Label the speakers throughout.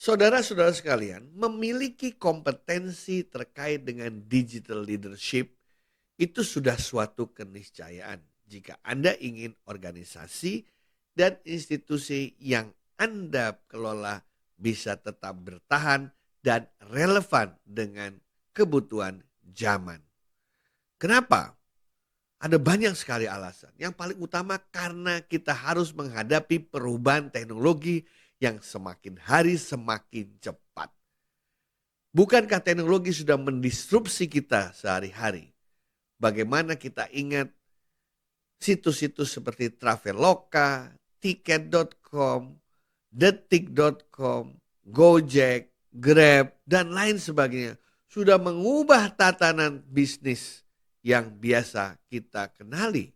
Speaker 1: Saudara-saudara sekalian, memiliki kompetensi terkait dengan digital leadership itu sudah suatu keniscayaan jika Anda ingin organisasi dan institusi yang Anda kelola bisa tetap bertahan dan relevan dengan kebutuhan zaman. Kenapa? Ada banyak sekali alasan. Yang paling utama karena kita harus menghadapi perubahan teknologi yang semakin hari semakin cepat. Bukankah teknologi sudah mendisrupsi kita sehari-hari? Bagaimana kita ingat situs-situs seperti Traveloka, Tiket.com, Detik.com, Gojek, Grab, dan lain sebagainya sudah mengubah tatanan bisnis yang biasa kita kenali.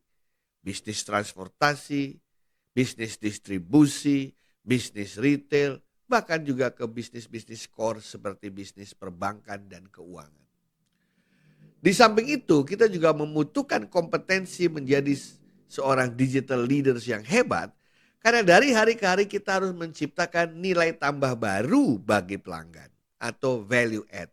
Speaker 1: Bisnis transportasi, bisnis distribusi, bisnis retail, bahkan juga ke bisnis-bisnis core seperti bisnis perbankan dan keuangan. Di samping itu, kita juga membutuhkan kompetensi menjadi seorang digital leaders yang hebat, karena dari hari ke hari kita harus menciptakan nilai tambah baru bagi pelanggan atau value add.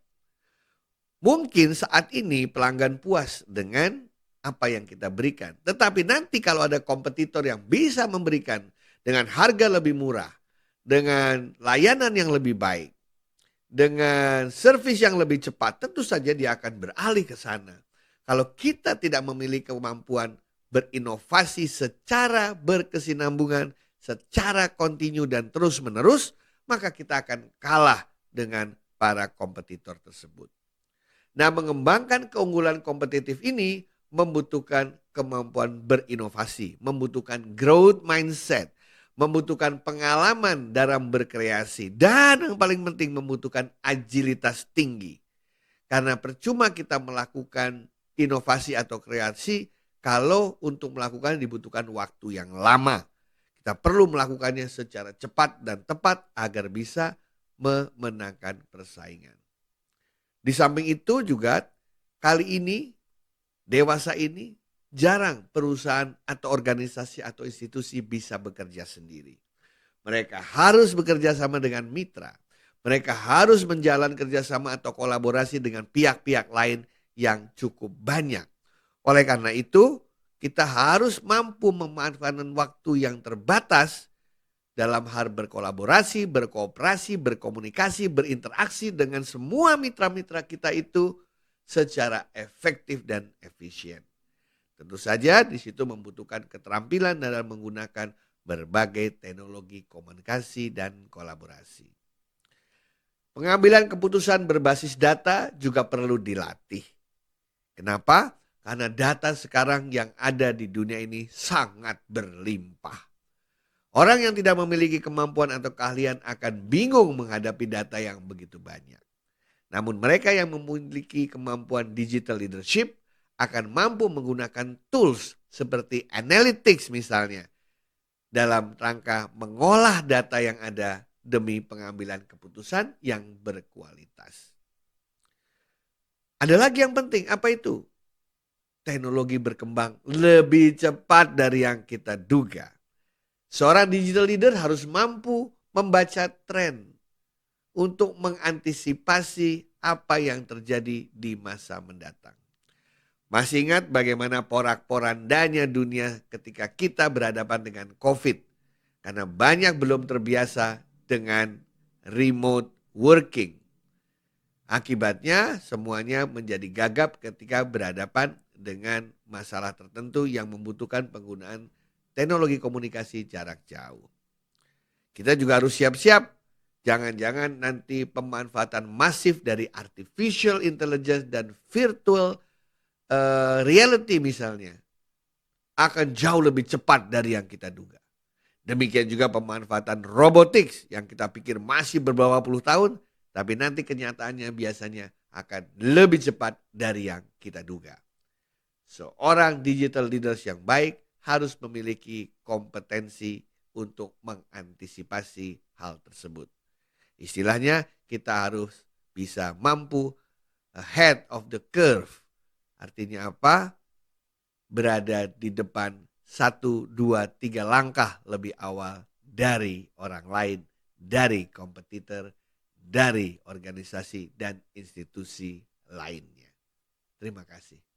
Speaker 1: Mungkin saat ini pelanggan puas dengan apa yang kita berikan. Tetapi nanti kalau ada kompetitor yang bisa memberikan dengan harga lebih murah, dengan layanan yang lebih baik, dengan servis yang lebih cepat, tentu saja dia akan beralih ke sana. Kalau kita tidak memiliki kemampuan berinovasi secara berkesinambungan, secara kontinu dan terus-menerus, maka kita akan kalah dengan para kompetitor tersebut. Nah, mengembangkan keunggulan kompetitif ini membutuhkan kemampuan berinovasi, membutuhkan growth mindset, membutuhkan pengalaman dalam berkreasi, dan yang paling penting membutuhkan agilitas tinggi. Karena percuma kita melakukan inovasi atau kreasi kalau untuk melakukan dibutuhkan waktu yang lama. Kita perlu melakukannya secara cepat dan tepat agar bisa memenangkan persaingan. Di samping itu juga kali ini, dewasa ini, jarang perusahaan atau organisasi atau institusi bisa bekerja sendiri. Mereka harus bekerja sama dengan mitra. Mereka harus menjalin kerjasama atau kolaborasi dengan pihak-pihak lain yang cukup banyak. Oleh karena itu, kita harus mampu memanfaatkan waktu yang terbatas dalam hal berkolaborasi, berkooperasi, berkomunikasi, berinteraksi dengan semua mitra-mitra kita itu secara efektif dan efisien. Tentu saja di situ membutuhkan keterampilan dalam menggunakan berbagai teknologi komunikasi dan kolaborasi. Pengambilan keputusan berbasis data juga perlu dilatih. Kenapa? Karena data sekarang yang ada di dunia ini sangat berlimpah. Orang yang tidak memiliki kemampuan atau keahlian akan bingung menghadapi data yang begitu banyak. Namun mereka yang memiliki kemampuan digital leadership akan mampu menggunakan tools seperti analytics misalnya dalam rangka mengolah data yang ada demi pengambilan keputusan yang berkualitas. Ada lagi yang penting, apa itu? Teknologi berkembang lebih cepat dari yang kita duga. Seorang digital leader harus mampu membaca tren untuk mengantisipasi apa yang terjadi di masa mendatang. Masih ingat bagaimana porak-porandanya dunia ketika kita berhadapan dengan COVID? Karena banyak belum terbiasa dengan remote working. Akibatnya semuanya menjadi gagap ketika berhadapan dengan masalah tertentu yang membutuhkan penggunaan teknologi komunikasi jarak jauh. Kita juga harus siap-siap. Jangan-jangan nanti pemanfaatan masif dari artificial intelligence dan virtual reality misalnya akan jauh lebih cepat dari yang kita duga. Demikian juga pemanfaatan robotics yang kita pikir masih beberapa puluh tahun, tapi nanti kenyataannya biasanya akan lebih cepat dari yang kita duga. Seorang digital leaders yang baik harus memiliki kompetensi untuk mengantisipasi hal tersebut. Istilahnya kita harus bisa mampu ahead of the curve. Artinya apa? Berada di depan 1, 2, 3 langkah lebih awal dari orang lain, dari kompetitor, dari organisasi dan institusi lainnya. Terima kasih.